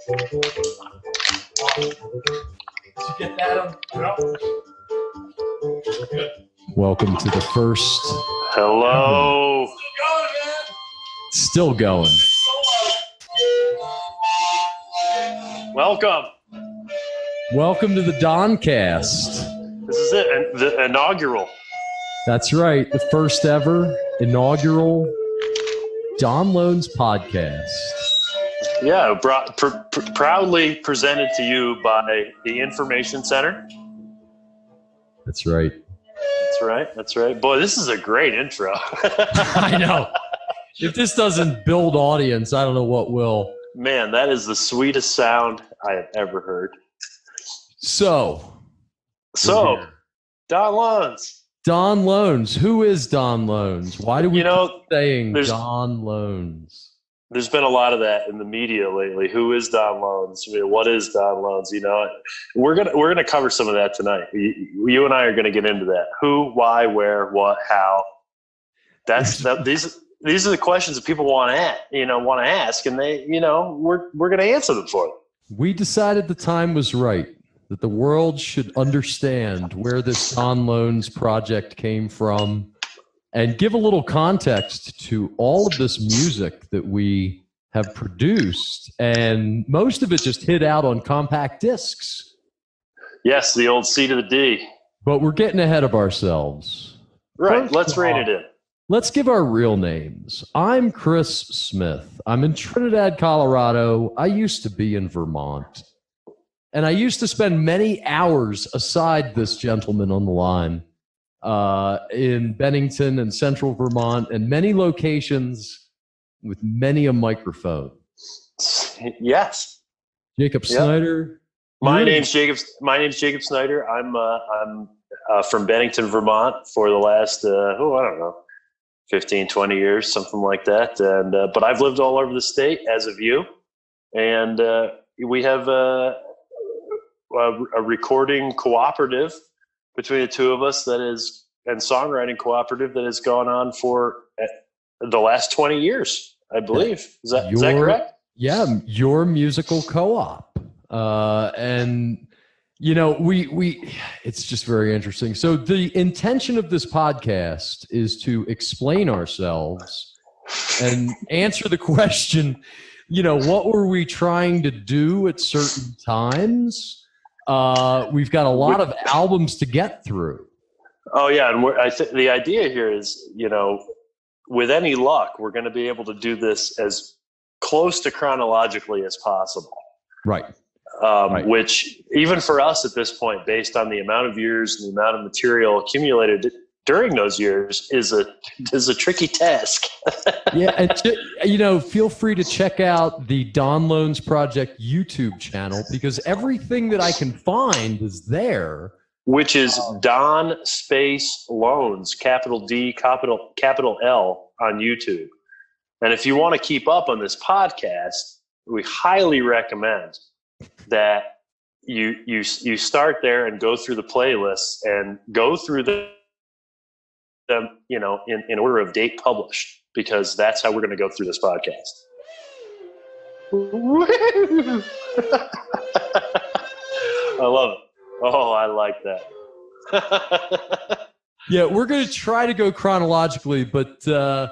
Did you get that? Good. Welcome to the first. Hello. Still going. Welcome. Welcome to the Doncast. This is it, the inaugural. That's right, the first ever inaugural Don Loans podcast. Yeah, proudly presented to you by the Information Center. That's right. That's right. Boy, this is a great intro. I know. If this doesn't build audience, I don't know what will. Man, that is the sweetest sound I have ever heard. So Don Loans. Don Loans. Who is Don Loans? Why do we keep saying Don Loans? There's been a lot of that in the media lately. Who is Don Loans? I mean, what is Don Loans? You know, we're gonna cover some of that tonight. You and I are gonna get into that. Who, why, where, what, how. These are the questions that people want to ask, and we're gonna answer them for them. We decided the time was right, that the world should understand where this Don Loans project came from, and give a little context to all of this music that we have produced. And most of it just hit out on compact discs. Yes, the old C to the D. But we're getting ahead of ourselves. Right, let's rein it in. Let's give our real names. I'm Chris Smith. I'm in Trinidad, Colorado. I used to be in Vermont. And I used to spend many hours aside this gentleman on the line in Bennington and central Vermont, and many locations with many a microphone. Yes. Jacob Snyder. My name's Jacob Snyder. I'm from Bennington, Vermont for the last, 15, 20 years, something like that. And but I've lived all over the state, as of you. And we have a recording cooperative between the two of us and songwriting cooperative that has gone on for the last 20 years, I believe. Is that correct? Yeah, your musical co-op. And it's just very interesting. So the intention of this podcast is to explain ourselves and answer the question, what were we trying to do at certain times? We've got a lot of albums to get through. Oh yeah, and the idea here is, with any luck, we're going to be able to do this as close to chronologically as possible. Right. Which, even for us at this point, based on the amount of years and the amount of material accumulated during those years, is a tricky task. Yeah, and feel free to check out the Don Loans Project YouTube channel, because everything that I can find is there. Which is Don Space Loans, capital D, capital L on YouTube. And if you want to keep up on this podcast, we highly recommend that you start there and go through the playlists and go through them, in order of date published, because that's how we're going to go through this podcast. I love it. Oh, I like that. Yeah, we're going to try to go chronologically, but there's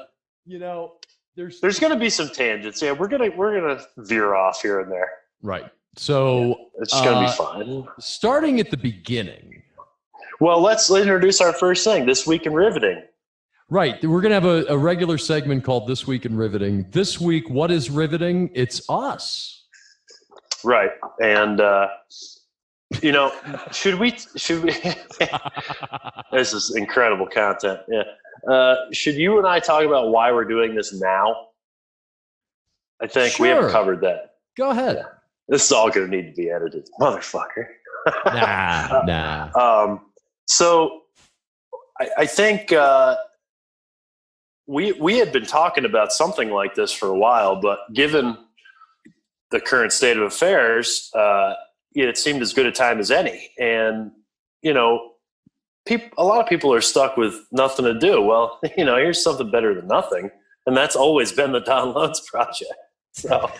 going to be some tangents. Yeah, we're going to veer off here and there. Right. So it's going to be fun. Starting at the beginning. Well, let's introduce our first thing, This Week in Riveting. Right. We're going to have a regular segment called This Week in Riveting. This week, what is riveting? It's us. Right. And, should we, this is incredible content. Yeah. Should you and I talk about why we're doing this now? I think we haven't covered that. Go ahead. Yeah. This is all going to need to be edited, motherfucker. Nah. So I think we had been talking about something like this for a while, but given the current state of affairs, it seemed as good a time as any. And, a lot of people are stuck with nothing to do. Well, here's something better than nothing. And that's always been the Don Loans Project. So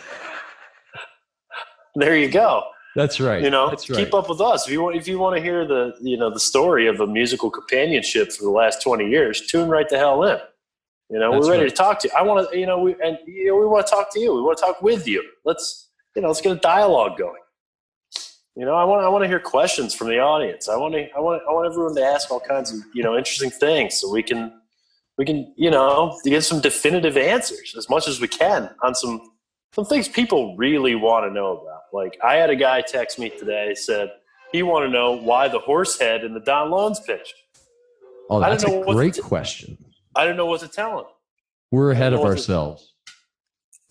There you go. That's right. That's right. Keep up with us. If you want to hear the story of a musical companionship for the last 20 years, tune right the hell in. We're ready to talk to you. I want to, we want to talk to you. We want to talk with you. Let's get a dialogue going. I want to hear questions from the audience. I want everyone to ask all kinds of, interesting things so we can, get some definitive answers as much as we can on some things people really want to know about. Like, I had a guy text me today, said he wanted to know why the horse head in the Don Loans pitch. Oh, that's a great question. I didn't know what to tell him. We're ahead of ourselves.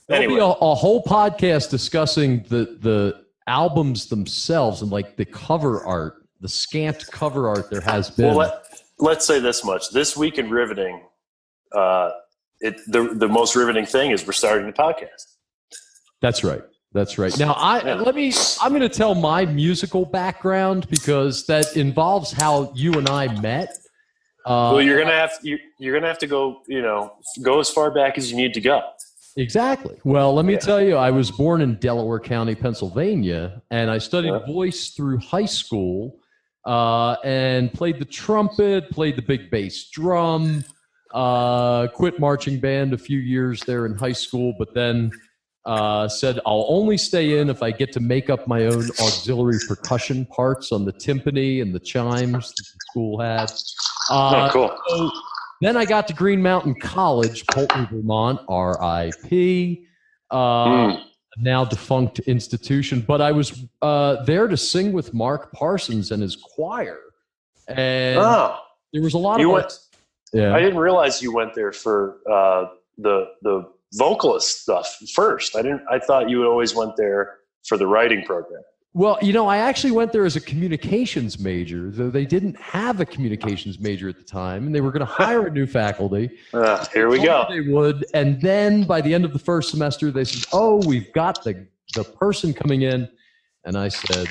There'll be a whole podcast discussing the albums themselves and like the cover art, the scant cover art there has been. Well, let's say this much. This week in riveting, the most riveting thing is we're starting the podcast. That's right. That's right. Now, I'm going to tell my musical background because that involves how you and I met. Well, you're gonna have to go. Go as far back as you need to go. Exactly. Well, let me tell you, I was born in Delaware County, Pennsylvania, and I studied voice through high school, and played the trumpet, played the big bass drum. Quit marching band a few years there in high school, but then said I'll only stay in if I get to make up my own auxiliary percussion parts on the timpani and the chimes that the school had. Cool. So then I got to Green Mountain College, Poultney, Vermont, RIP, now defunct institution. But I was there to sing with Mark Parsons and his choir. And there was a lot of... I didn't realize you went there for the vocalist stuff first. I thought you always went there for the writing program. Well, I actually went there as a communications major, though they didn't have a communications major at the time, and they were going to hire a new faculty. Here we go. They would, and then by the end of the first semester, they said, "Oh, we've got the person coming in," and I said,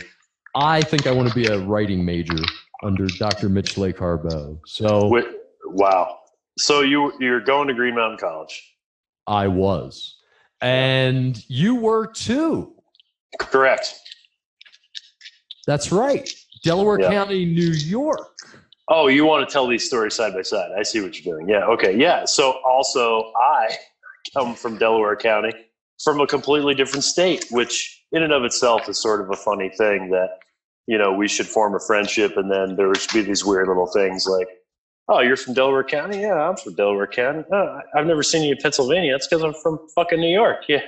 "I think I want to be a writing major under Dr. Mitch Lecarbo." So, wow. So you're going to Green Mountain College? I was, and you were too. Correct. That's right. Delaware County, New York. Oh, you want to tell these stories side by side. I see what you're doing. Yeah. Okay. Yeah. So also I come from Delaware County, from a completely different state, which in and of itself is sort of a funny thing that, we should form a friendship. And then there should be these weird little things like, oh, you're from Delaware County? Yeah, I'm from Delaware County. Oh, I've never seen you in Pennsylvania. That's because I'm from fucking New York. Yeah.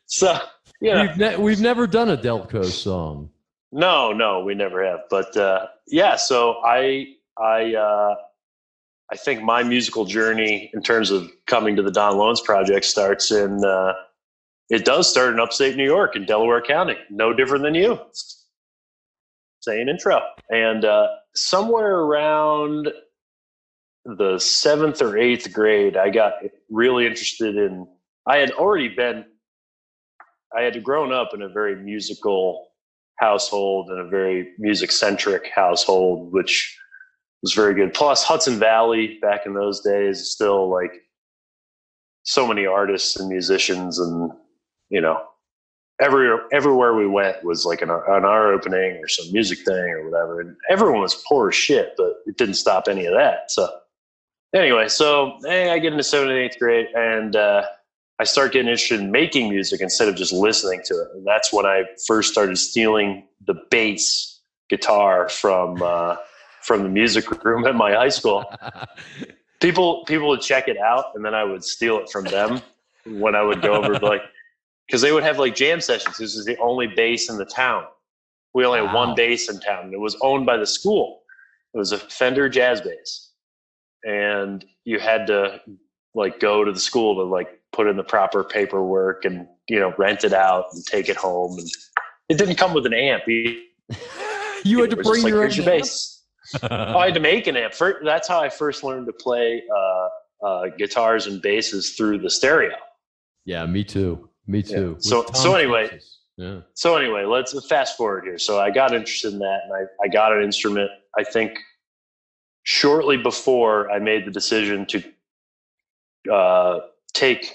So... Yeah, we've never done a Delco song. No, we never have. But so I think my musical journey in terms of coming to the Don Loans Project starts it does start in upstate New York in Delaware County. No different than you. Same intro. And somewhere around the 7th or 8th grade, I got really interested in. I had grown up in a very musical household and a very music-centric household, which was very good. Plus, Hudson Valley back in those days, still like so many artists and musicians, and everywhere we went was like an art opening or some music thing or whatever, and everyone was poor as shit, but it didn't stop any of that. So anyway, I get into 7th and 8th grade, and I start getting interested in making music instead of just listening to it. And that's when I first started stealing the bass guitar from the music room at my high school. People would check it out, and then I would steal it from them when I would go over, because they would have like jam sessions. This is the only bass in the town. We only had one bass in town, and it was owned by the school. It was a Fender jazz bass, and you had to go to the school to put in the proper paperwork and rent it out and take it home. And it didn't come with an amp. You had to bring your own bass. I had to make an amp. That's how I first learned to play guitars and basses through the stereo. Yeah, me too. Yeah. So anyway, let's fast forward here. So I got interested in that, and I got an instrument. I think shortly before I made the decision to take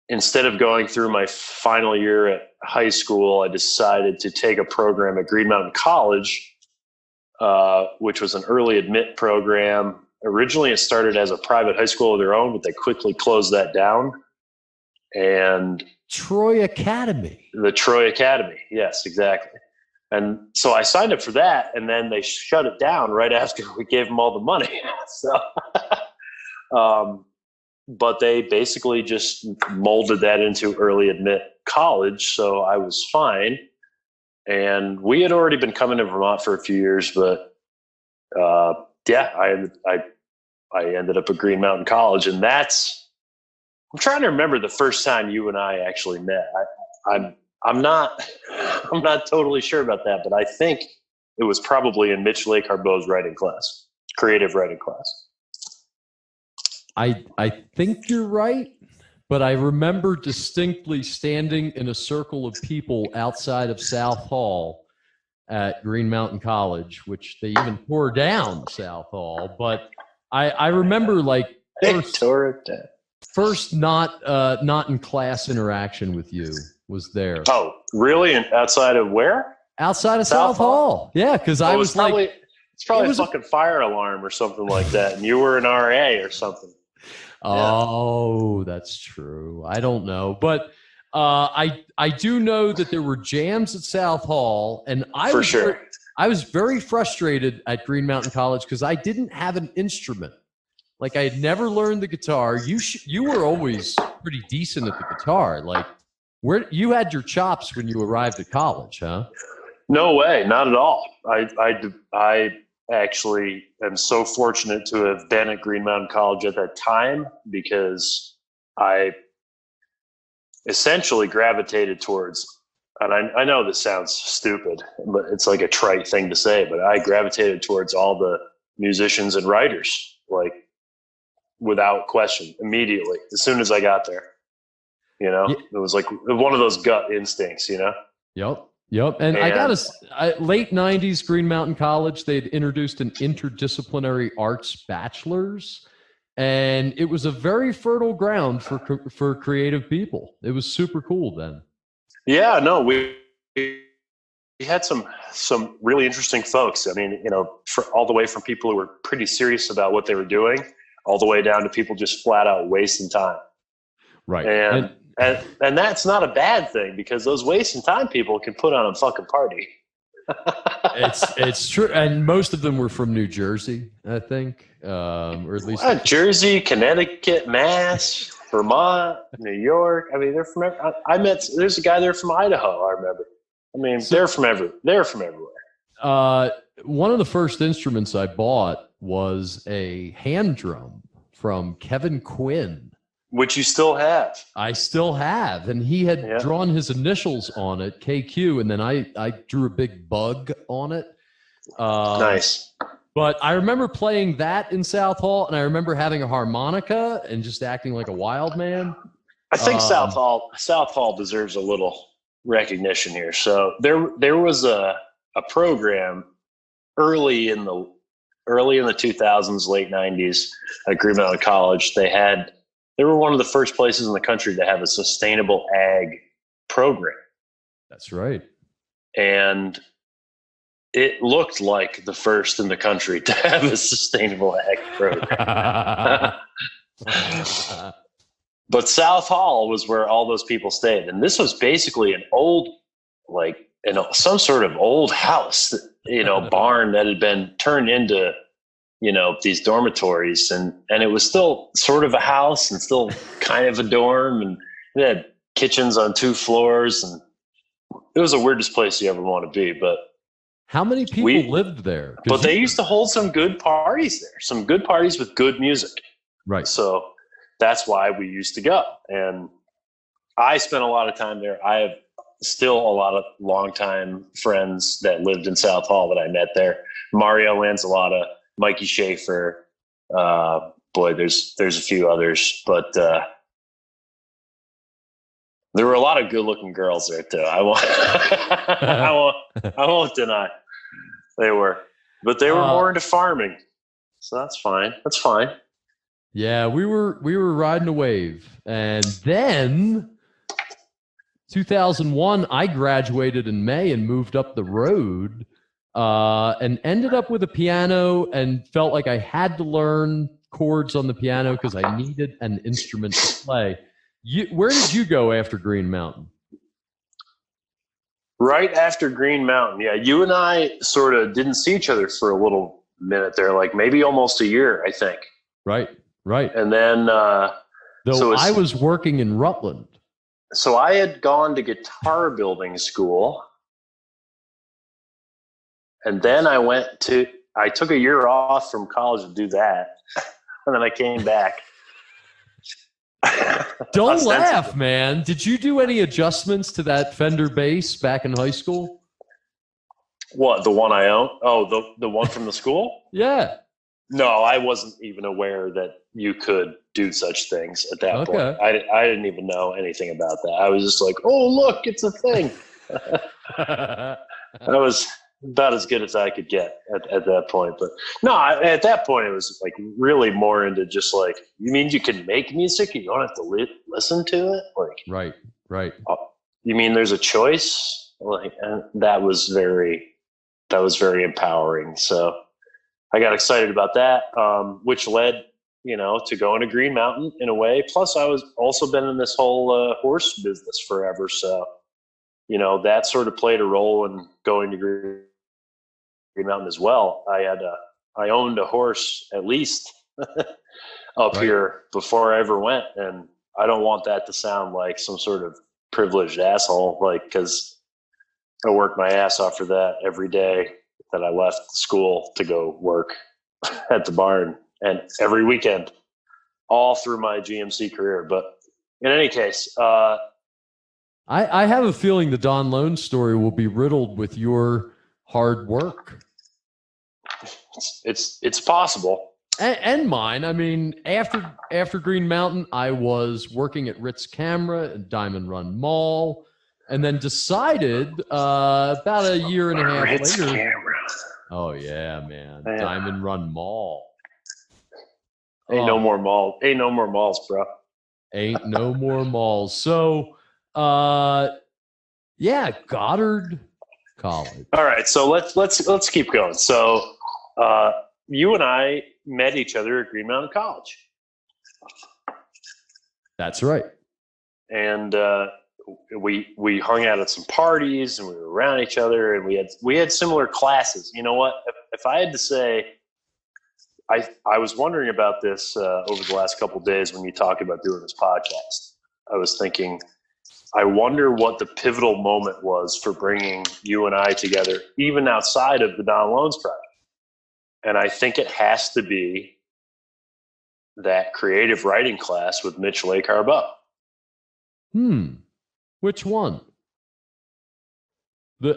instead of going through my final year at high school, I decided to take a program at Green Mountain College, which was an early admit program. Originally, it started as a private high school of their own, but they quickly closed that down. And Troy Academy. The Troy Academy. Yes, exactly. And so I signed up for that, and then they shut it down right after we gave them all the money. So, but they basically just molded that into early admit college. So I was fine. And we had already been coming to Vermont for a few years, but I ended up at Green Mountain College, and I'm trying to remember the first time you and I actually met. I'm not totally sure about that, but I think it was probably in Mitch Lake Harbaugh's writing class, creative writing class. I think you're right, but I remember distinctly standing in a circle of people outside of South Hall at Green Mountain College, which they even tore down South Hall. But I remember like first not in class interaction with you was there. Oh, really? And outside of where? Outside of South Hall. Yeah, because I was probably, like, it's probably a fucking fire alarm or something like that, and you were an RA or something. Oh, that's true. I don't know, but I do know that there were jams at South Hall, and I was very frustrated at Green Mountain College because I didn't have an instrument. Like I had never learned the guitar. You were always pretty decent at the guitar. Like you had your chops when you arrived at college, huh? No way, not at all. I actually am so fortunate to have been at Green Mountain College at that time because I essentially gravitated towards, and I know this sounds stupid, but it's like a trite thing to say, but I gravitated towards all the musicians and writers, like without question, immediately, as soon as I got there. You know, It was like one of those gut instincts, you know? Yep. And I got late 90s Green Mountain College, they'd introduced an interdisciplinary arts bachelor's, and it was a very fertile ground for creative people. It was super cool then. Yeah, no, we had some really interesting folks. I mean, you know, all the way from people who were pretty serious about what they were doing, all the way down to people just flat out wasting time. Right. And that's not a bad thing because those wasting time people can put on a fucking party. It's true. And most of them were from New Jersey, I think, or at least Jersey, Connecticut, Mass, Vermont, New York. I mean, they're from there's a guy there from Idaho. I remember. I mean, they're from everywhere. One of the first instruments I bought was a hand drum from Kevin Quinn. Which you still have. I still have. And he had drawn his initials on it, KQ, and then I drew a big bug on it. Nice. But I remember playing that in South Hall, and I remember having a harmonica and just acting like a wild man. I think South Hall deserves a little recognition here. So there was a program early in the 2000s, late 90s at Green Mountain College. They were one of the first places in the country to have a sustainable ag program. That's right. And it looked like the first in the country to have a sustainable ag program. But South Hall was where all those people stayed. And this was basically an old, some sort of old house, barn that had been turned into, these dormitories, and it was still sort of a house and still kind of a dorm, and it had kitchens on 2 floors, and it was the weirdest place you ever want to be. But how many people lived there? But they used to hold some good parties there, some good parties with good music. Right. So that's why we used to go. And I spent a lot of time there. I have still a lot of longtime friends that lived in South Hall that I met there. Mario Lanzalotta, Mikey Schaefer, there's a few others, but there were a lot of good-looking girls there too. I won't deny they were, but they were more into farming, so that's fine. Yeah, we were riding a wave. And then 2001, I graduated in May and moved up the road and ended up with a piano and felt like I had to learn chords on the piano because I needed an instrument to play. Where did you go after Green Mountain? Right after Green Mountain. Yeah, you and I sort of didn't see each other for a little minute there, like maybe almost a year, I think. Right. And then I was working in Rutland. So I had gone to guitar building school, and then I took a year off from college to do that, and then I came back. Don't laugh, man. Did you do any adjustments to that Fender bass back in high school? What, the one I own? Oh, the one from the school? Yeah. No, I wasn't even aware that you could do such things at that point. I didn't even know anything about that. I was just like, oh, look, it's a thing. That was about as good as I could get at that point. But no, at that point, it was like really more into just like, you mean you can make music? You don't have to listen to it? Like, right. You mean there's a choice? Like, and that was very empowering. So I got excited about that, which led, to going to Green Mountain in a way. Plus I was also been in this whole horse business forever. So, that sort of played a role in going to Green Mountain as well. I owned a horse at least up here before I ever went. And I don't want that to sound like some sort of privileged asshole, cause I worked my ass off for that every day that I left school to go work at the barn, and every weekend, all through my GMC career. But in any case, I have a feeling the Don Lone story will be riddled with your hard work. It's possible. And mine. I mean, after Green Mountain, I was working at Ritz Camera and Diamond Run Mall, and then decided about a year and a half Ritz later. Camera. Oh yeah, man. Diamond Run Mall. Ain't no more malls, bro. Ain't no more malls. So, Goddard College. All right, so let's keep going. So, you and I met each other at Green Mountain College. That's right. And we hung out at some parties, and we were around each other, and we had similar classes. You know what? If I had to say, I was wondering about this over the last couple of days when you talked about doing this podcast. I was thinking, I wonder what the pivotal moment was for bringing you and I together, even outside of the Don Lones project. And I think it has to be that creative writing class with Mitch Lake Harbaugh. Which one?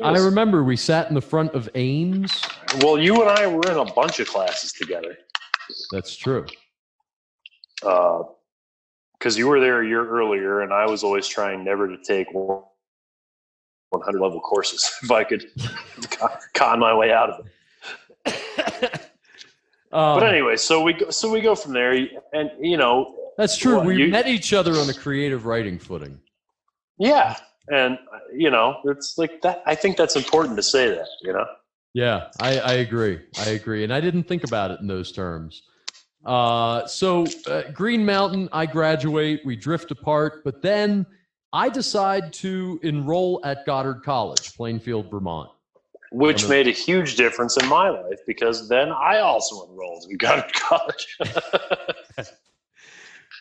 I remember we sat in the front of Ames. Well, you and I were in a bunch of classes together. That's true. Because you were there a year earlier, and I was always trying never to take 100 level courses if I could con my way out of it. But anyway, so we go from there, and that's true. We met each other on a creative writing footing. Yeah, and it's like that. I think that's important to say that. Yeah, I agree. And I didn't think about it in those terms. So Green Mountain, I graduate, we drift apart, but then I decide to enroll at Goddard College, Plainfield, Vermont. Which made a huge difference in my life, because then I also enrolled in Goddard College.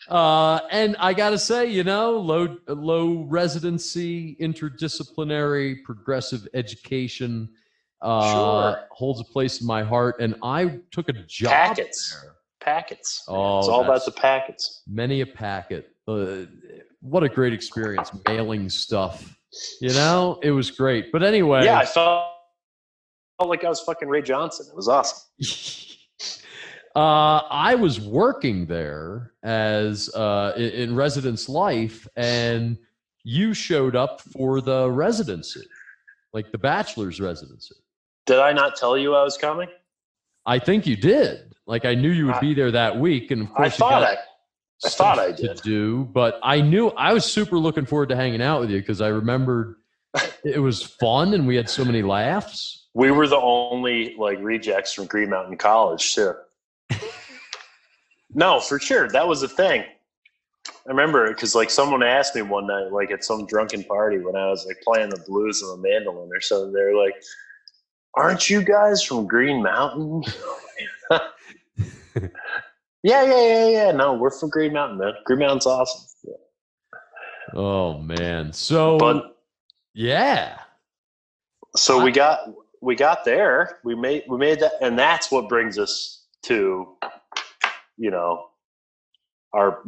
And I got to say, low residency, interdisciplinary, progressive education holds a place in my heart. And I took a job there. Packets. Oh, it's all about the packets. Many a packet. What a great experience mailing stuff. It was great. But anyway. Yeah, I felt like I was fucking Ray Johnson. It was awesome. I was working there as in residence life, and you showed up for the residency, like the bachelor's residency. Did I not tell you I was coming? I think you did. Like I knew you would be there that week, and of course I thought I did. to do, but I knew I was super looking forward to hanging out with you because I remembered it was fun and we had so many laughs. We were the only like rejects from Green Mountain College too. No, for sure. That was a thing. I remember because like someone asked me one night, like at some drunken party when I was like playing the blues and the mandolin or something, they were like, "Aren't you guys from Green Mountain?" Yeah. No, we're from Green Mountain, man. Green Mountain's awesome. Yeah. Oh man. So yeah. So we got there. We made that, and that's what brings us to, you know, our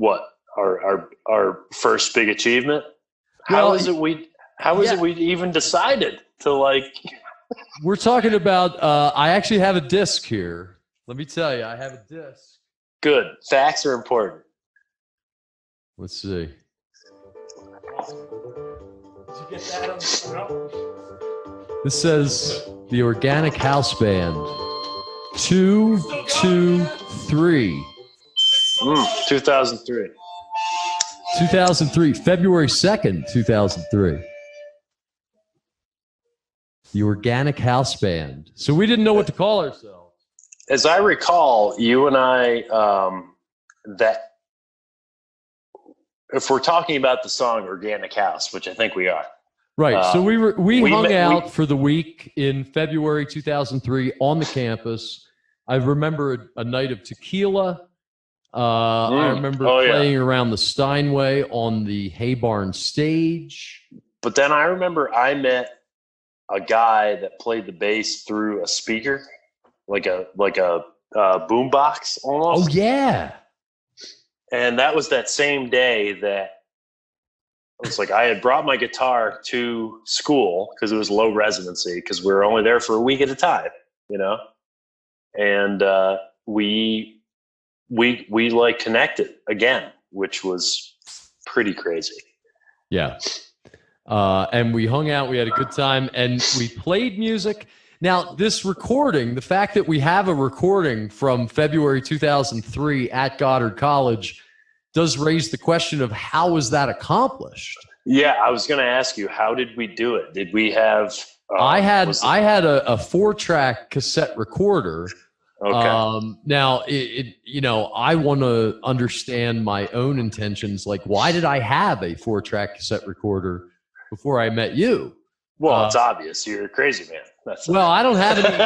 first big achievement. How is it we even decided to like? We're talking about. I actually have a disc here. Let me tell you, I have a disc. Good. Facts are important. Let's see. Did you get that on? This says the Organic House Band. 223. 2003. 2003, February 2nd, 2003. The Organic House Band. So we didn't know what to call ourselves. As I recall, you and I, that if we're talking about the song Organic House, which I think we are. Right. So we hung out for the week in February 2003 on the campus. I remember a night of tequila. I remember playing around the Steinway on the Hay Barn stage. But then I remember I met a guy that played the bass through a speaker, like a boom box almost. Oh yeah. And that was that same day that it was like I had brought my guitar to school because it was low residency because we were only there for a week at a time, you know. And we like connected again, which was pretty crazy. Yeah. And we hung out, we had a good time, and we played music. Now, this recording, the fact that we have a recording from February 2003 at Goddard College does raise the question of how was that accomplished? Yeah, I was going to ask you, how did we do it? Did we have... I had a 4-track cassette recorder. Okay. Now, I want to understand my own intentions. Like, why did I have a 4-track cassette recorder before I met you? Well, it's obvious. You're a crazy man. I don't have any.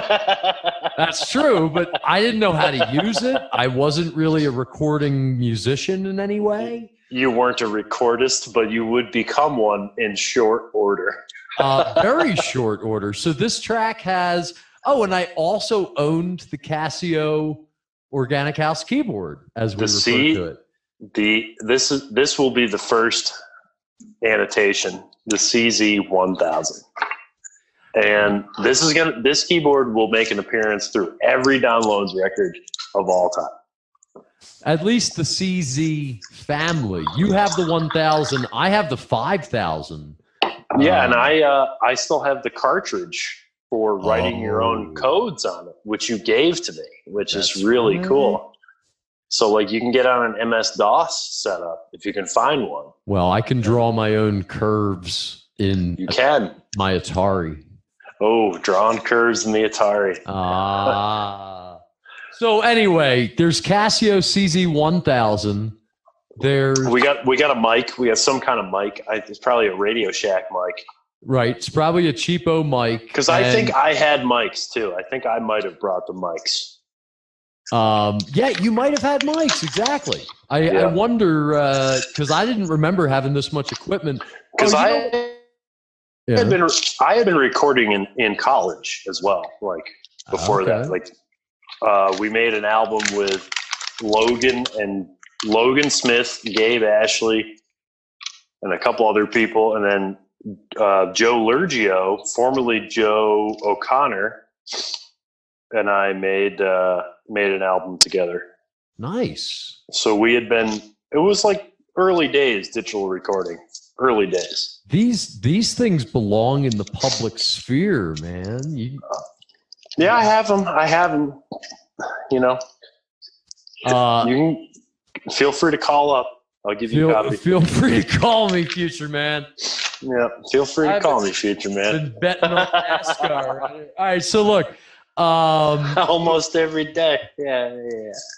That's true, but I didn't know how to use it. I wasn't really a recording musician in any way. You weren't a recordist, but you would become one in short order. Very short order. So this track has... Oh, and I also owned the Casio Organic House keyboard, as we refer to it. This will be the first annotation, the CZ1000. And this keyboard will make an appearance through every Downloads record of all time. At least the CZ family. You have the 1000. I have the 5000. Yeah, and I still have the cartridge for writing your own codes on it, which you gave to me, which is really cool. So like you can get on an MS-DOS setup if you can find one. Well, I can draw my own curves in my Atari. Oh, drawn curves in the Atari. So anyway, there's Casio CZ1000. We got a mic. We got some kind of mic. It's probably a Radio Shack mic. Right. It's probably a cheapo mic. Because I think I had mics too. I think I might have brought the mics. Yeah, you might have had mics. Exactly. I wonder, because I didn't remember having this much equipment. Because I had been recording in college as well. Like before that, like we made an album with Logan Smith, Gabe Ashley, and a couple other people, and then Joe Lurgio, formerly Joe O'Connor, and I made an album together. Nice. So we had been. It was like early days digital recording. Early days. These things belong in the public sphere, man. Yeah, I have them. You know, You can feel free to call up. I'll give you a copy. Feel free to call me, future man. Yeah, feel free to call me, future man. Been betting on NASCAR. Right? All right, so look. Almost every day. Yeah.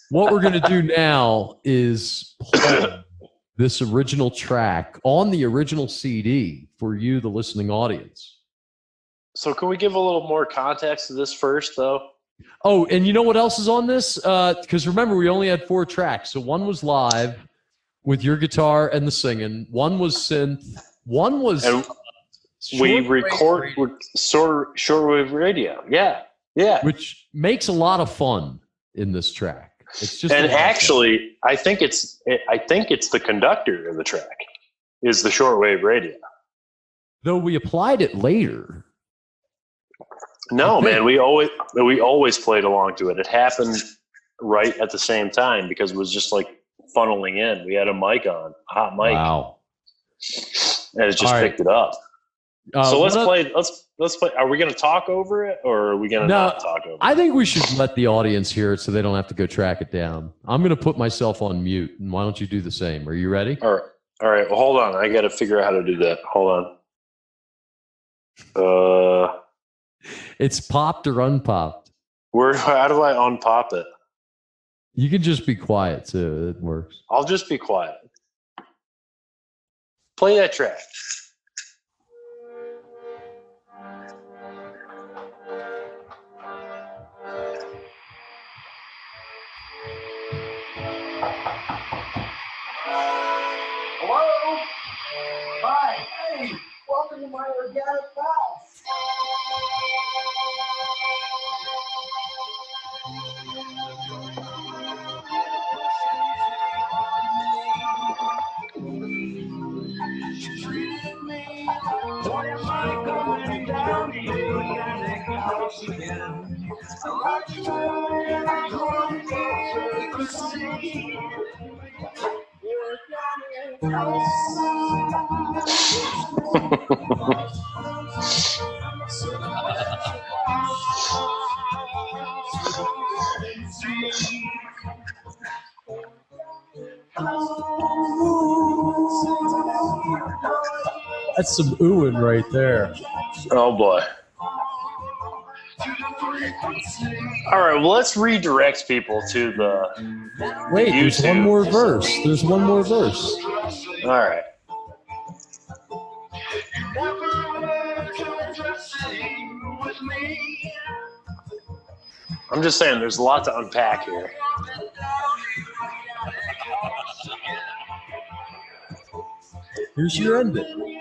What we're going to do now is play this original track on the original CD for you, the listening audience. So can we give a little more context to this first, though? Oh, and you know what else is on this? Because remember, we only had 4 tracks. So one was live with your guitar and the singing. One was synth. One was... And we record with shortwave radio. Yeah. Which makes a lot of fun in this track. It's just... And actually, I think it's the conductor of the track is the shortwave radio. Though we applied it later. No, man, we always played along to it. It happened right at the same time because it was just like funneling in. We had a mic on, a hot mic. Wow. And it just picked it up. So let's play. Are we going to talk over it or are we going to not talk over it? I think we should let the audience hear it so they don't have to go track it down. I'm going to put myself on mute. And why don't you do the same? Are you ready? All right. Well, hold on. I got to figure out how to do that. Hold on. It's popped or unpopped. How do I unpop it? You can just be quiet too. It works. I'll just be quiet. Play that track. Hello? Hi. Hey, welcome to my organic house. What am I going down the organic house again? I'm going to see. That's some oohing right there. Oh boy. All right, well, let's redirect people to the Wait, YouTube. there's one more verse. There's one more verse. All right. I'm just saying there's a lot to unpack here. Here's your ending.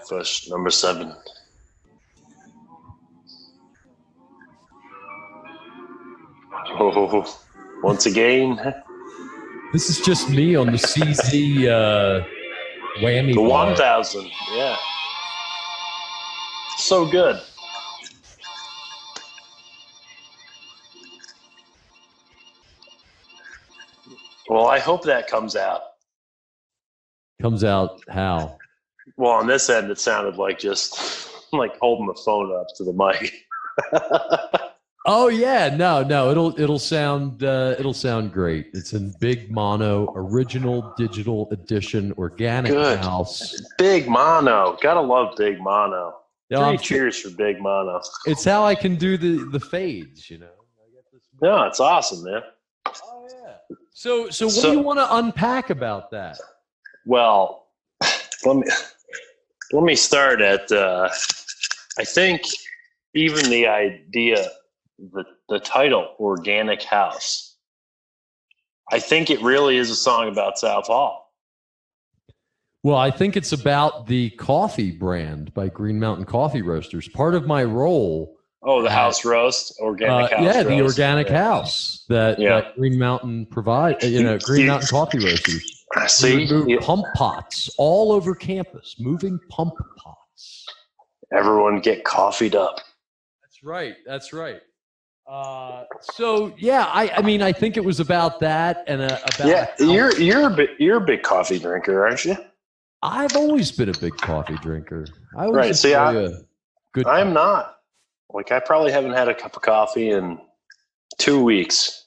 Verse number 7. Oh, once again. This is just me on the CZ whammy. The 1000, yeah. So good. Well, I hope that comes out. Comes out how? Well, on this end, it sounded like just like holding the phone up to the mic. Oh yeah, no, it'll sound great. It's in big mono, original digital edition, organic house. Big mono, gotta love big mono. Yeah, 3 cheers for big mono. It's how I can do the fades, you know. No, it's awesome, man. Oh yeah. So what do you want to unpack about that? Well, let me start at I think even the idea, the title, Organic House, I think it really is a song about South Hall. Well, I think it's about the coffee brand by Green Mountain Coffee Roasters. Part of my role. Oh, the house roast, organic house. Yeah, roast. the organic house that Green Mountain provides. Green Mountain Coffee Roasters. See, pump pots all over campus, moving pump pots. Everyone get coffeed up. That's right. That's right. So yeah, I mean, I think it was about that and about. Yeah, you're a big coffee drinker, aren't you? I've always been a big coffee drinker. I always right. See, I'm not. Like I probably haven't had a cup of coffee in 2 weeks.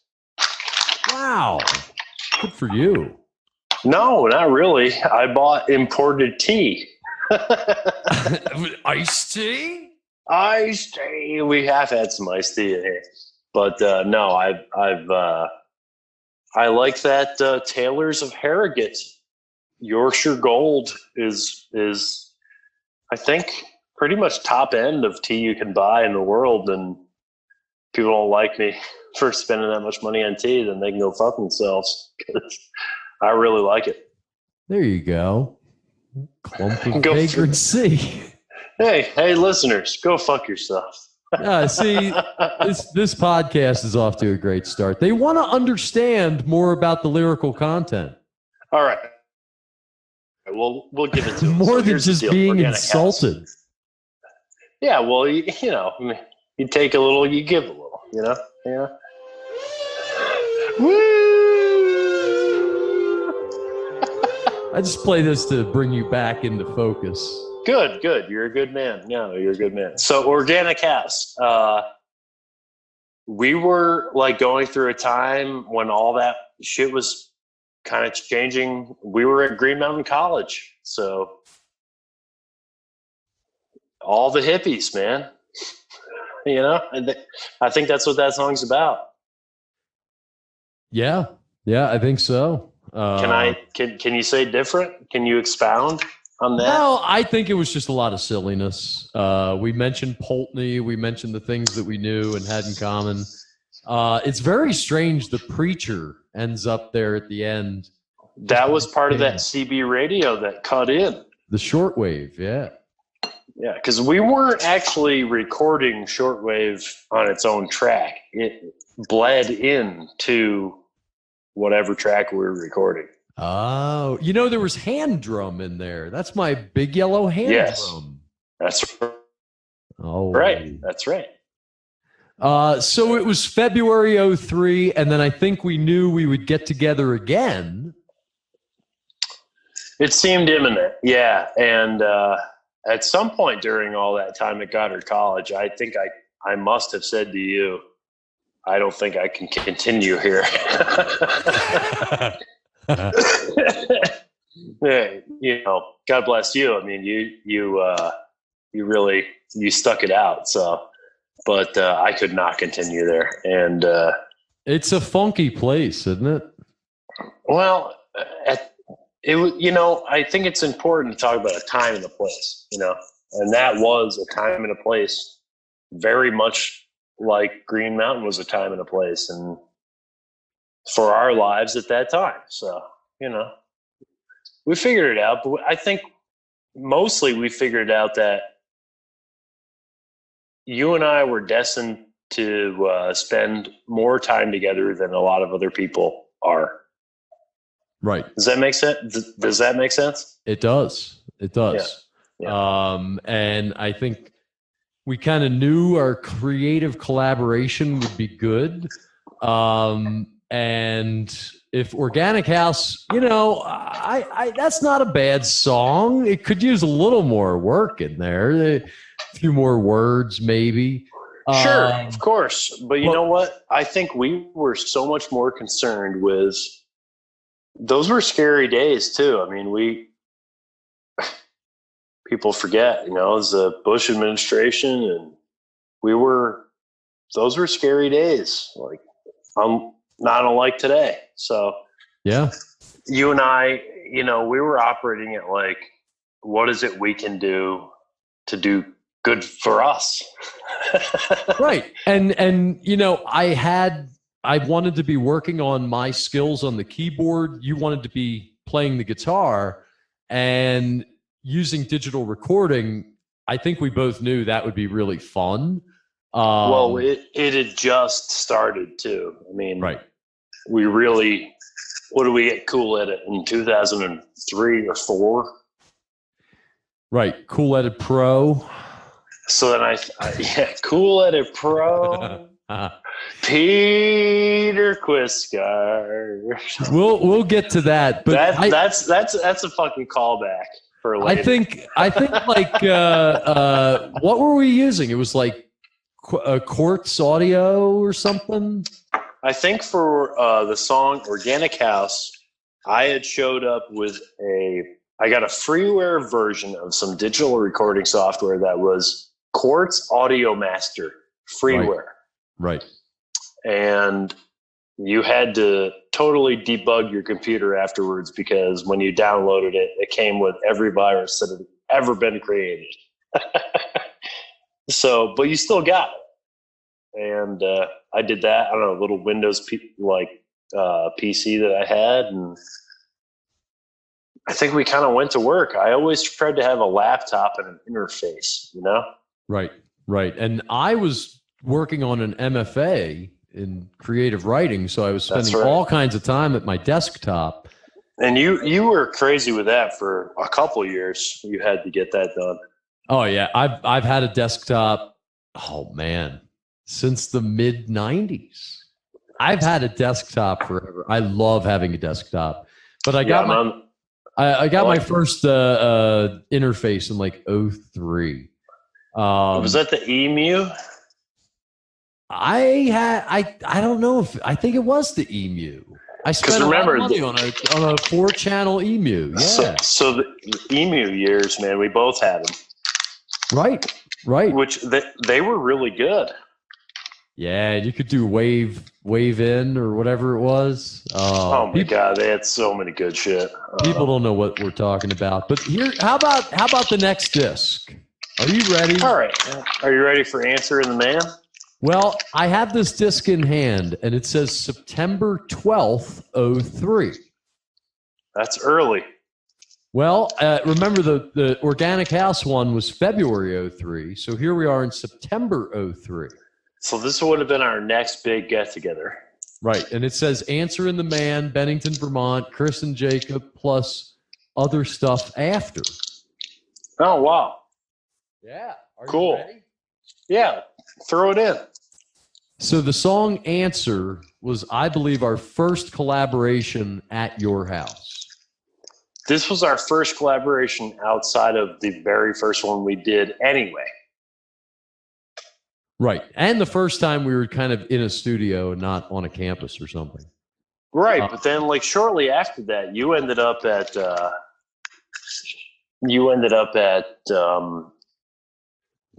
Wow. Good for you. No, not really. I bought imported tea. Iced tea? Iced tea. We have had some iced tea in here, but no, I like that Taylor's of Harrogate Yorkshire Gold is I think pretty much top end of tea you can buy in the world, and people don't like me for spending that much money on tea, then they can go fuck themselves. I really like it. There you go. Clump of vagrancy. Hey, listeners, go fuck yourself. See, this podcast is off to a great start. They want to understand more about the lyrical content. All right. We'll give it to them. More than just being insulted. House. Yeah, well, you know, you take a little, you give a little, you know? Yeah. Woo! I just play this to bring you back into focus. Good. You're a good man. No, you're a good man. So Organic House. We were like going through a time when all that shit was kind of changing. We were at Green Mountain College. So all the hippies, man. You know, I think that's what that song's about. Yeah, I think so. Can you say different? Can you expound on that? No, I think it was just a lot of silliness. We mentioned Pulteney. We mentioned the things that we knew and had in common. It's very strange the preacher ends up there at the end. That was part of that CB radio that cut in. The shortwave, yeah. Yeah, because we weren't actually recording shortwave on its own track. It bled into whatever track we were recording. Oh, you know, there was hand drum in there. That's my big yellow hand drum. That's right. Oh, right. That's right. So it was February 2003, and then I think we knew we would get together again. It seemed imminent, yeah. And at some point during all that time at Goddard College, I think I must have said to you, I don't think I can continue here. Yeah, you know, God bless you. I mean, you really stuck it out. So, but I could not continue there. And it's a funky place, isn't it? Well, it was. You know, I think it's important to talk about a time and a place. You know, and that was a time and a place, very much like Green Mountain was a time and a place, and for our lives at that time. So, you know, we figured it out, but I think mostly we figured out that you and I were destined to spend more time together than a lot of other people are. Right. Does that make sense? Does that make sense? It does. It does. Yeah. And I think we kind of knew our creative collaboration would be good. And if Organic House, you know, I that's not a bad song. It could use a little more work in there. A few more words, maybe. Sure, of course. But you know what? I think we were so much more concerned with, those were scary days too. I mean, people forget, you know, it was the Bush administration, and those were scary days. Like, not unlike today. So yeah, you and I, you know, we were operating at like, what is it we can do to do good for us? Right. And you know, I wanted to be working on my skills on the keyboard. You wanted to be playing the guitar, and using digital recording. I think we both knew that would be really fun. Well, it had just started too. I mean, right. We really, what did we get cool at it in 2003 or 4? Right. Cool Edit Pro. So then Cool Edit Pro. Peter Quiscar. We'll get to that, but that's a fucking callback for later. I think like what were we using? It was like Quartz Audio or something. I think for the song Organic House, I had showed up with I got a freeware version of some digital recording software that was Quartz Audio Master freeware. Right. And you had to totally debug your computer afterwards because when you downloaded it, it came with every virus that had ever been created. So, but you still got it. And I did that. I don't know, a little Windows PC that I had, and I think we kind of went to work. I always tried to have a laptop and an interface, you know? Right. And I was working on an MFA in creative writing, so I was spending all kinds of time at my desktop. And you were crazy with that for a couple of years. You had to get that done. Oh yeah, I've had a desktop. Oh man, since the mid '90s. I've had a desktop forever. I love having a desktop, but I got my first interface in like 2003. Was that the Emu? I don't know if I think it was the Emu. I spent a lot of money on a 4-channel Emu. Yeah. So the Emu years, man, we both had them. Right. Which they were really good. Yeah, you could do wave in or whatever it was. Oh my God, they had so many good shit. People don't know what we're talking about. But here, how about the next disc? Are you ready? All right. Are you ready for Answer in the Man? Well, I have this disc in hand, and it says September 12th, 2003. That's early. Well, remember the Organic House one was February 2003, so here we are in September 2003. So this would have been our next big get-together. Right, and it says Answer in the Man, Bennington, Vermont, Chris and Jacob, plus other stuff after. Oh, wow. Yeah. Cool. You ready? Yeah, throw it in. So the song Answer was, I believe, our first collaboration at your house. This was our first collaboration outside of the very first one we did anyway. Right. And the first time we were kind of in a studio and not on a campus or something. Right. But then like shortly after that, you ended up at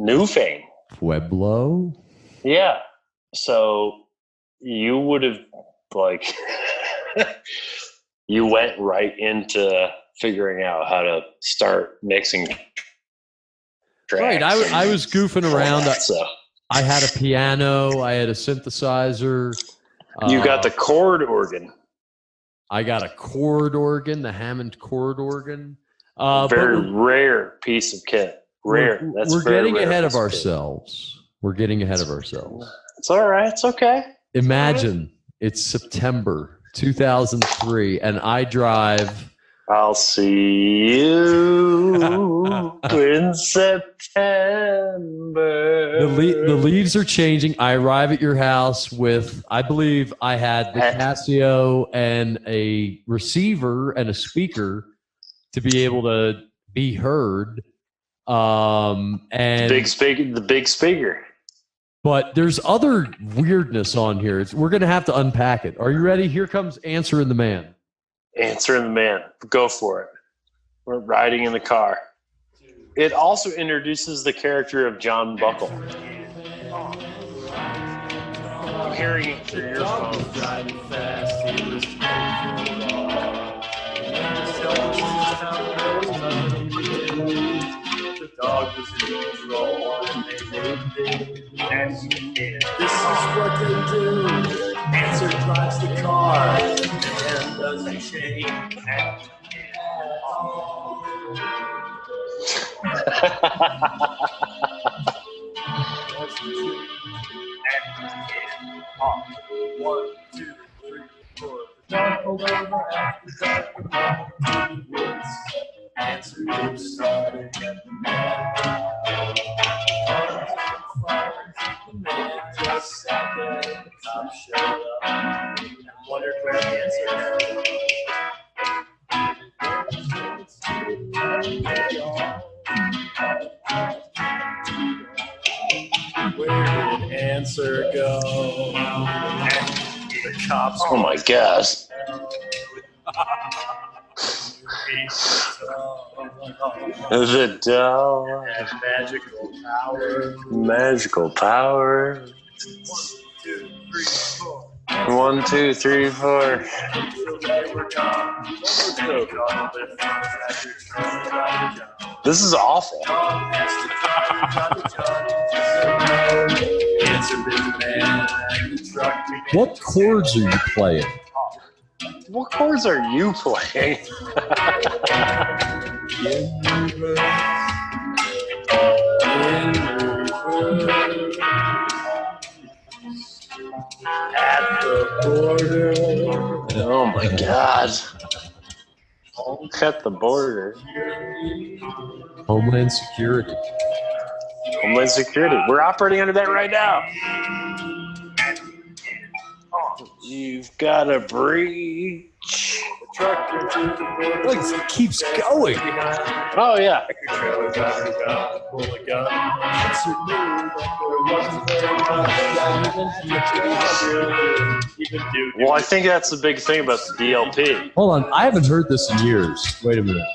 Newfane. Pueblo? Yeah. So you would have like you went right into figuring out how to start mixing tracks. Right. I was goofing around. So I had a piano. I had a synthesizer. You got the chord organ. I got a chord organ, the Hammond chord organ. Very rare piece of kit. Rare. We're getting ahead of ourselves. We're getting ahead of ourselves. It's all right. It's okay. Imagine it's September 2003, and I drive. I'll see you in September. The leaves are changing. I arrive at your house with, I believe I had the Casio and a receiver and a speaker to be able to be heard. And the big speaker. But there's other weirdness on here. We're going to have to unpack it. Are you ready? Here comes Answer in the Man. Answer in the Man. Go for it. We're riding in the car. It also introduces the character of John Buckle. I'm hearing it through your phone. Driving fast, he was the dog was in control, and they lived and this is what they do. Answer drives the car, and doesn't shake. One, two, three, four. The dog pulled over after dark. Answer started at the man. The man just sat there. The cop showed up and wondered where the answer is. Where answer go? The cops. Oh my gosh. The doll. Magical power. Magical power. 1, 2, 3, 4. This is awful. What chords are you playing? What chords are you playing? At the border. Oh my God. At the border. Homeland Security. Homeland Security. We're operating under that right now. You've got to breach. Look, it keeps going. Oh, yeah. Well, I think that's the big thing about the DLP. Hold on. I haven't heard this in years. Wait a minute.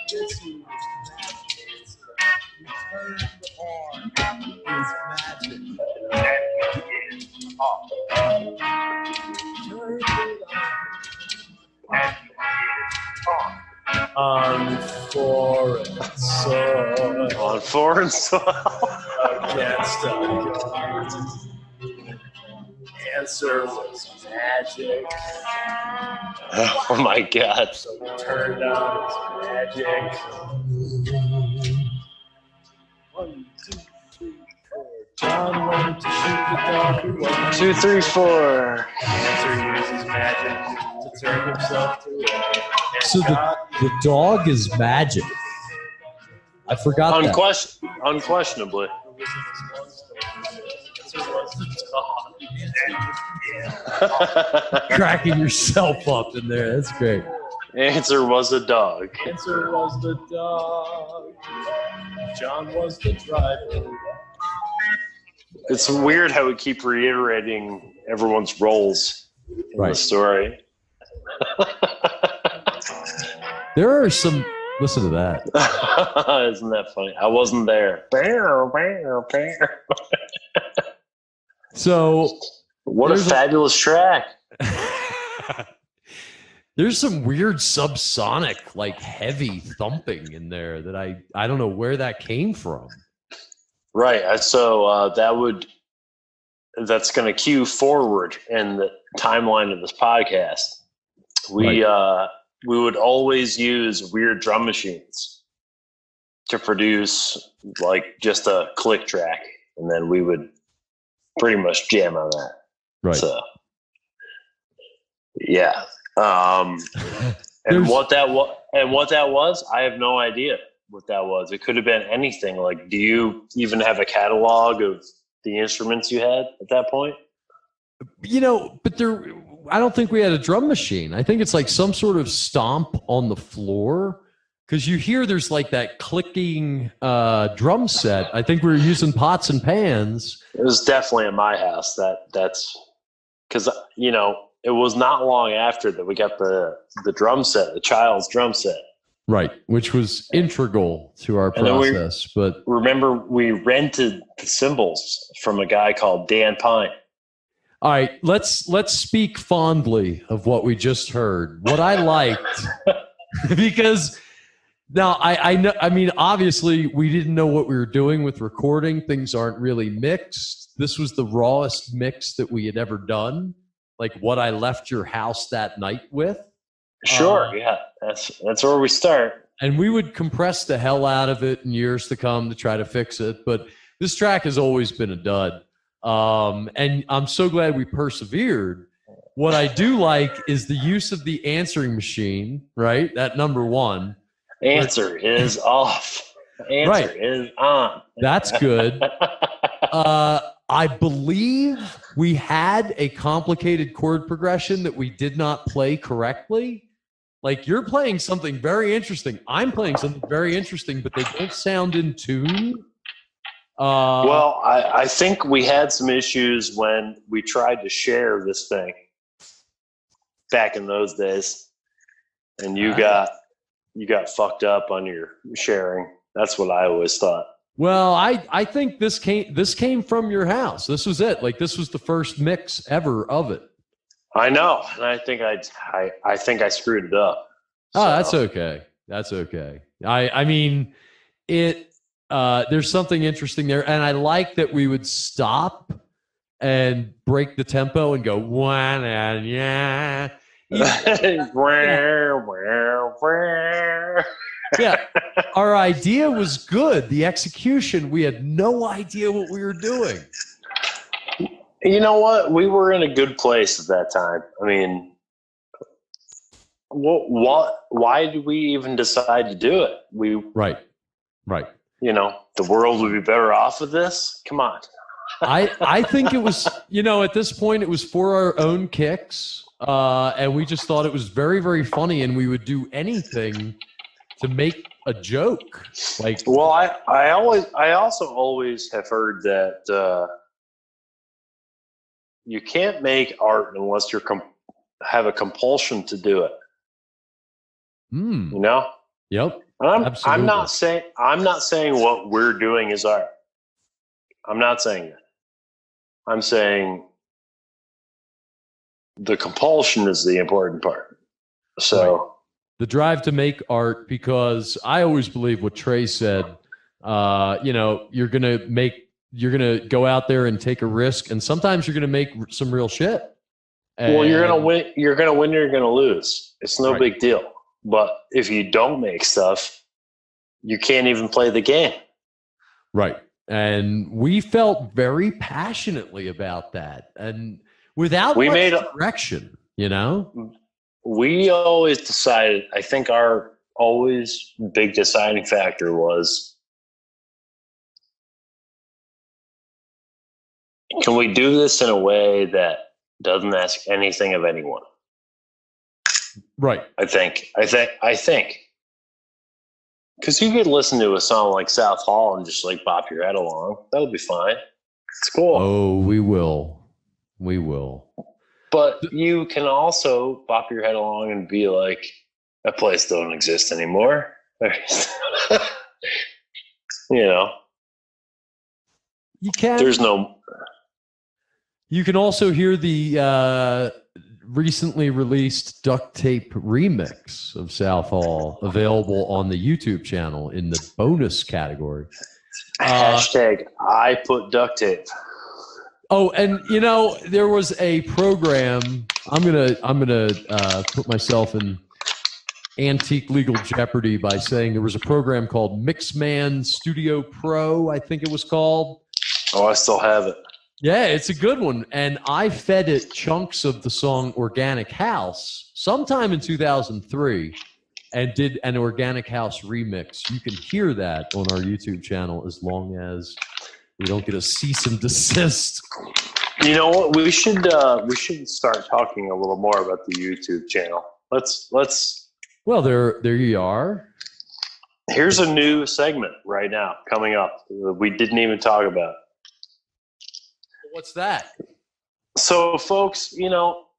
On foreign soil. On foreign soil. Against a answer was magic. Oh my God. So we turned on his magic. 1, 2, 3, 4. John went to shoot the dog. 2, 3, 4. Answer uses magic to turn himself to red. So the dog is magic. I forgot that. Unquestionably. Cracking yourself up in there. That's great. Answer was a dog. Answer was the dog. John was the driver. It's weird how we keep reiterating everyone's roles in the story. There are some. Listen to that. Isn't that funny? I wasn't there. So, what a fabulous track. There's some weird subsonic, like heavy thumping in there that I don't know where that came from. Right. So that's going to cue forward in the timeline of this podcast. We would always use weird drum machines to produce like just a click track, and then we would pretty much jam on that. Right. So, yeah. And what that was, I have no idea what that was. It could have been anything. Like, do you even have a catalog of the instruments you had at that point? But I don't think we had a drum machine. I think it's like some sort of stomp on the floor, because you hear there's like that clicking drum set. I think we were using pots and pans. It was definitely in my house. That's because it was not long after that we got the drum set, the child's drum set. Right, which was integral to our process. But remember, we rented the cymbals from a guy called Dan Pine. All right, let's speak fondly of what we just heard. What I liked, because now I know. I mean, obviously, we didn't know what we were doing with recording. Things aren't really mixed. This was the rawest mix that we had ever done. Like what I left your house that night with. Sure, yeah, that's where we start. And we would compress the hell out of it in years to come to try to fix it. But this track has always been a dud. And I'm so glad we persevered. What I do like is the use of the answering machine, right? That number one. Answer is off. Answer is on. That's good. I believe we had a complicated chord progression that we did not play correctly. Like, you're playing something very interesting. I'm playing something very interesting, but they don't sound in tune. Well, I think we had some issues when we tried to share this thing back in those days, and you got fucked up on your sharing. That's what I always thought. Well, I think this came from your house. This was it. Like, this was the first mix ever of it. I know, and I think I screwed it up. So. Oh, that's okay. That's okay. I mean, it. There's something interesting there, and I like that we would stop and break the tempo and go one and yeah. Yeah, our idea was good. The execution, we had no idea what we were doing. You know what? We were in a good place at that time. I mean, what? Why did we even decide to do it? Right. You know, the world would be better off with this. Come on. I think it was, at this point, it was for our own kicks. And we just thought it was very, very funny, and we would do anything to make a joke. Like, well, I also always have heard that you can't make art unless you have a compulsion to do it. You know? Yep. I'm not saying what we're doing is art. I'm not saying that. I'm saying the compulsion is the important part. So right. The drive to make art, because I always believe what Trey said. You're gonna go out there and take a risk, and sometimes you're gonna make some real shit. Well, you're gonna win. You're gonna win. You're gonna lose. It's no right. big deal. But if you don't make stuff, you can't even play the game. Right. And we felt very passionately about that. And without much direction, We always decided, I think our always big deciding factor was, can we do this in a way that doesn't ask anything of anyone? Right. I think. Because you could listen to a song like South Hall and just like bop your head along. That'll be fine. It's cool. Oh, we will. We will. But you can also bop your head along and be like, that place don't exist anymore. You can. There's no. You can also hear the recently released duct tape remix of South Hall, available on the YouTube channel in the bonus category. Hashtag I put duct tape. Oh, and there was a program. I'm gonna put myself in antique legal jeopardy by saying there was a program called Mixman Studio Pro, I think it was called. Oh, I still have it. Yeah, it's a good one. And I fed it chunks of the song Organic House sometime in 2003 and did an Organic House remix. You can hear that on our YouTube channel as long as we don't get a cease and desist. You know what? We should start talking a little more about the YouTube channel. Let's. Well, there you are. Here's a new segment right now coming up. We didn't even talk about. What's that? So, folks,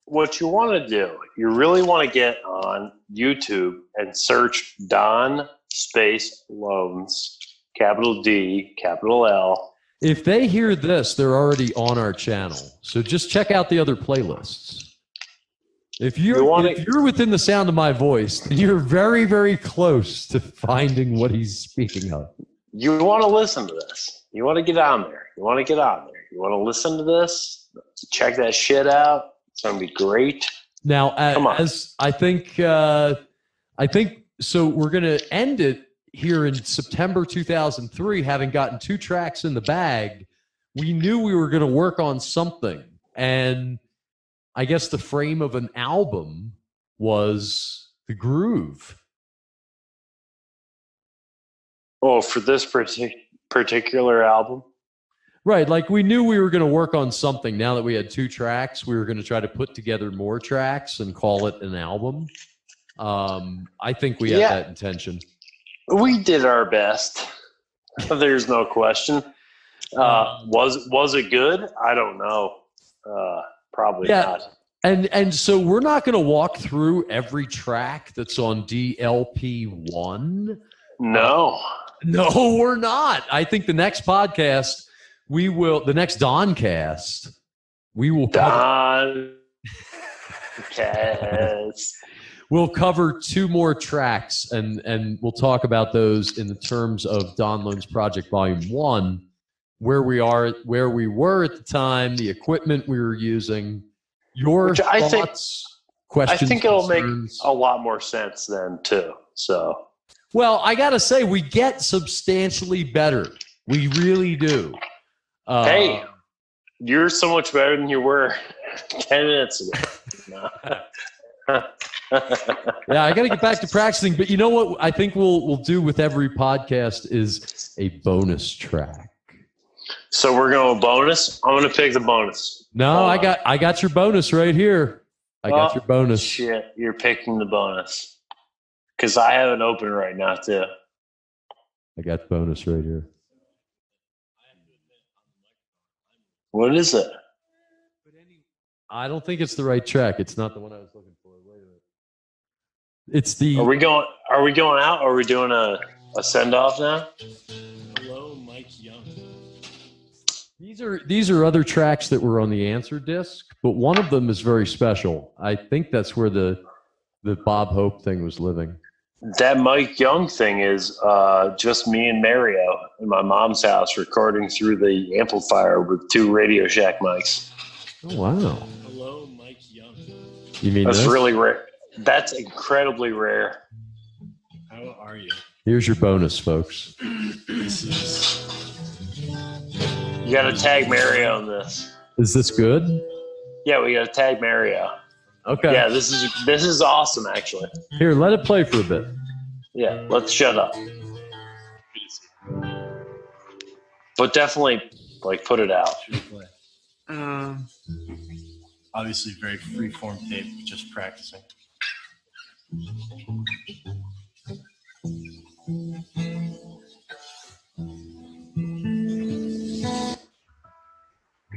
what you want to do, you really want to get on YouTube and search Don Space Loans, capital D, capital L. If they hear this, they're already on our channel. So just check out the other playlists. If you're within the sound of my voice, then you're very, very close to finding what he's speaking of. You want to listen to this. You want to get on there. You want to listen to this. Check that shit out. It's going to be great. Now, as I think so we're going to end it here in September 2003, having gotten 2 tracks in the bag. We knew we were going to work on something. And I guess the frame of an album was the groove. Oh, for this particular album? Right. Like, we knew we were going to work on something. Now that we had 2 tracks, we were going to try to put together more tracks and call it an album. I think we had that intention. We did our best. There's no question. Was it good? I don't know. Probably not. And so we're not going to walk through every track that's on DLP1. No. No, we're not. I think the next podcast, the next Doncast, we will cover. Doncast. We'll cover 2 more tracks, and we'll talk about those in the terms of Don Lone's Project Volume 1, where we were at the time, the equipment we were using, your thoughts, questions, I think it'll concerns. make a lot more sense then, too. So, well, I got to say, we get substantially better. We really do. Hey, you're so much better than you were 10 minutes ago. Yeah, I got to get back to practicing. But you know what I think we'll do with every podcast is a bonus track. So we're going bonus? I'm going to pick the bonus. No, I got your bonus right here. I got your bonus. Shit, you're picking the bonus. Because I have it open right now, too. I got the bonus right here. What is it? I don't think it's the right track. It's not the one I was looking for. Wait a minute. It's the. Are we going out? Or are we doing a send off now? Hello, Mike Young. These are other tracks that were on the answer disc, but one of them is very special. I think that's where the Bob Hope thing was living. That Mike Young thing is just me and Mario in my mom's house recording through the amplifier with 2 Radio Shack mics. Oh, wow. Hello, Mike Young. You mean that's this? really rare? That's incredibly rare. How are you? Here's your bonus, folks. You got to tag Mario on this. Is this good? Yeah, we got to tag Mario. Okay. Yeah, this is awesome, actually. Here, let it play for a bit. Yeah, let's shut up. But definitely, put it out. Obviously, very free-form tape, just practicing. We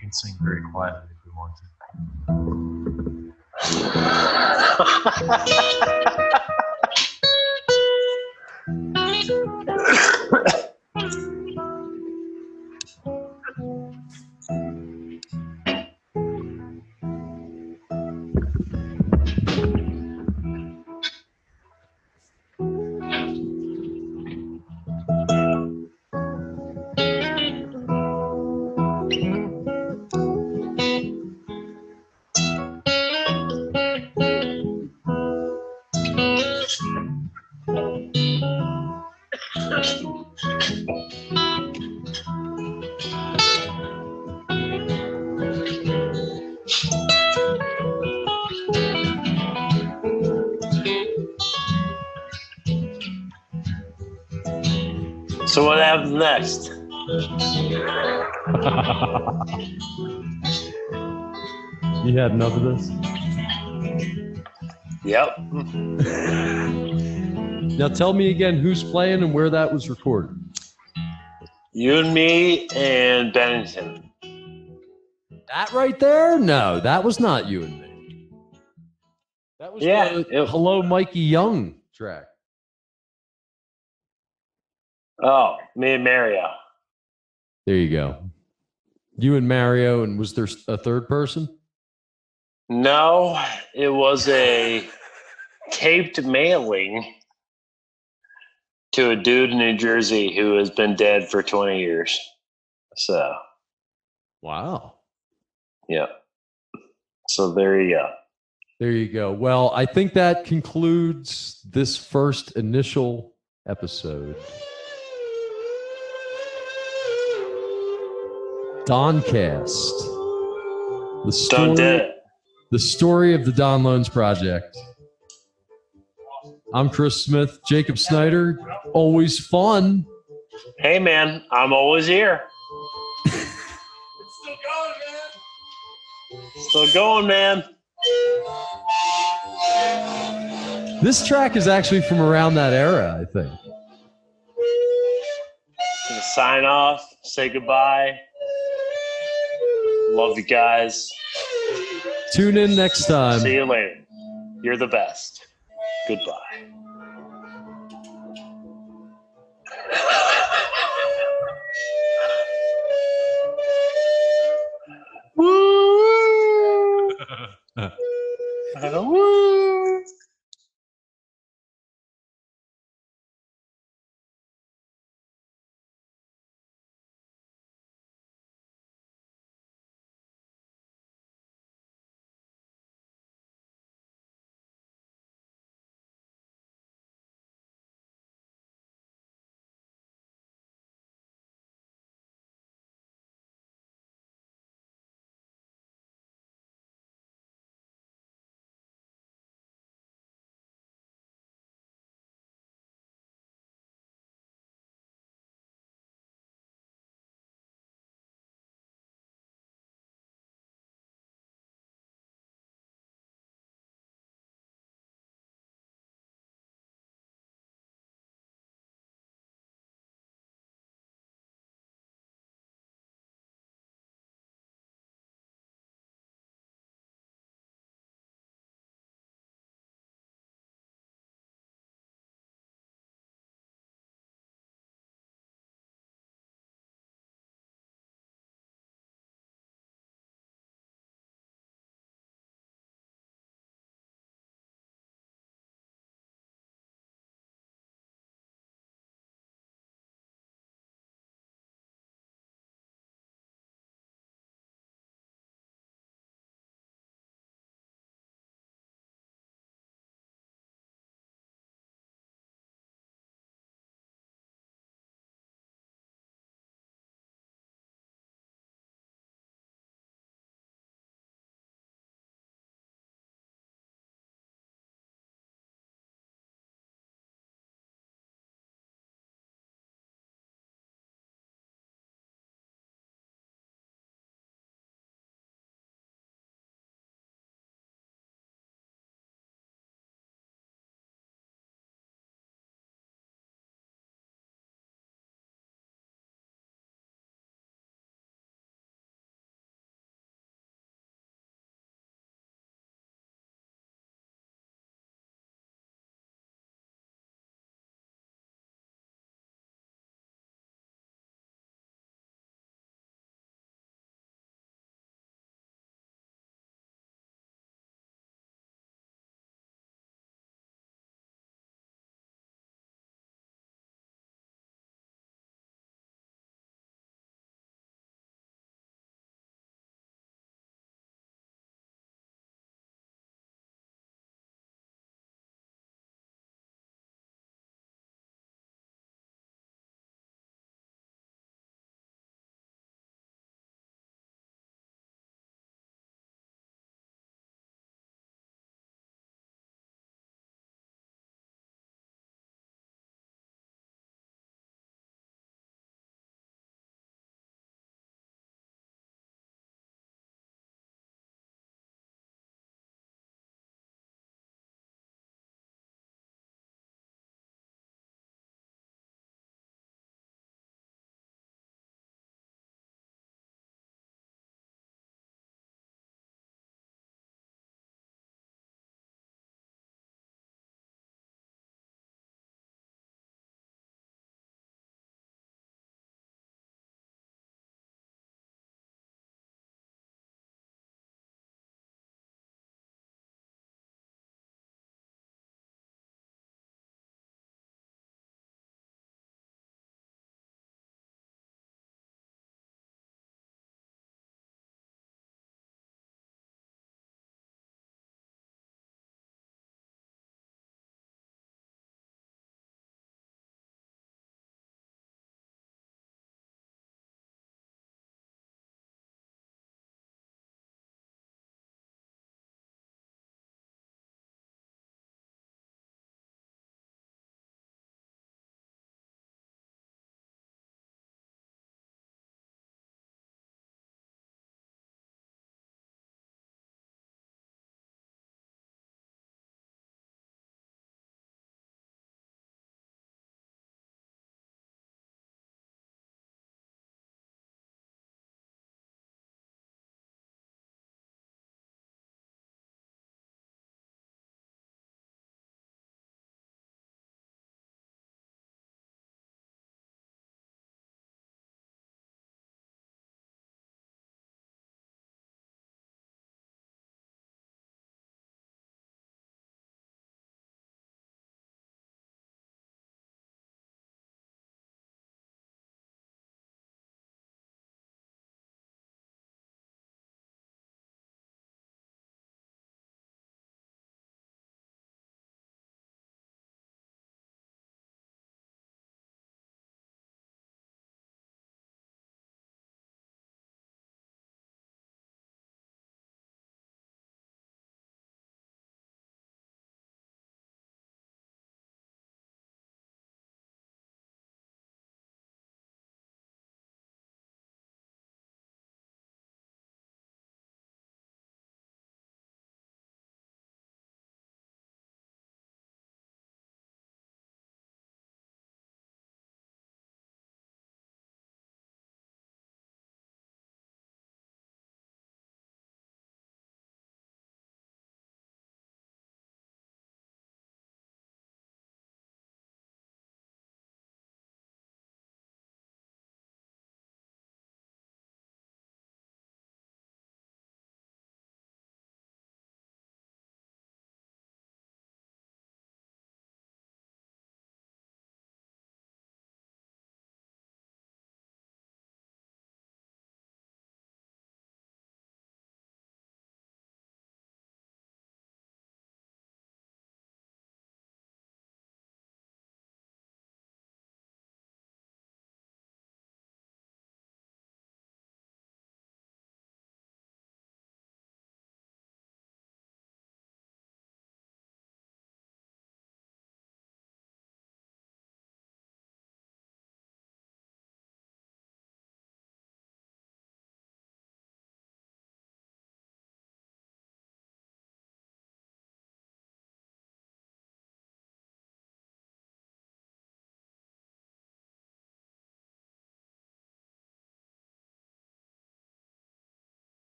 can sing very quietly if we want to. So what happens next? You had enough of this? Yep. Now tell me again who's playing and where that was recorded. You and me and Bennington. That right there? No, that was not you and me. That was the Hello Mikey Young track. Oh, me and Mario. There you go. You and Mario, and was there a third person? No, it was a taped mailing to a dude in New Jersey who has been dead for 20 years. So. Wow. Yeah. So there you go. There you go. Well, I think that concludes this first initial episode. Doncast. The story of the Don Lones Project. I'm Chris Smith, Jacob Snyder. Always fun. Hey, man, I'm always here. It's still going, man. Still going, man. This track is actually from around that era, I think. Gonna sign off. Say goodbye. Love you guys. Tune in next time. See you later. You're the best. Goodbye.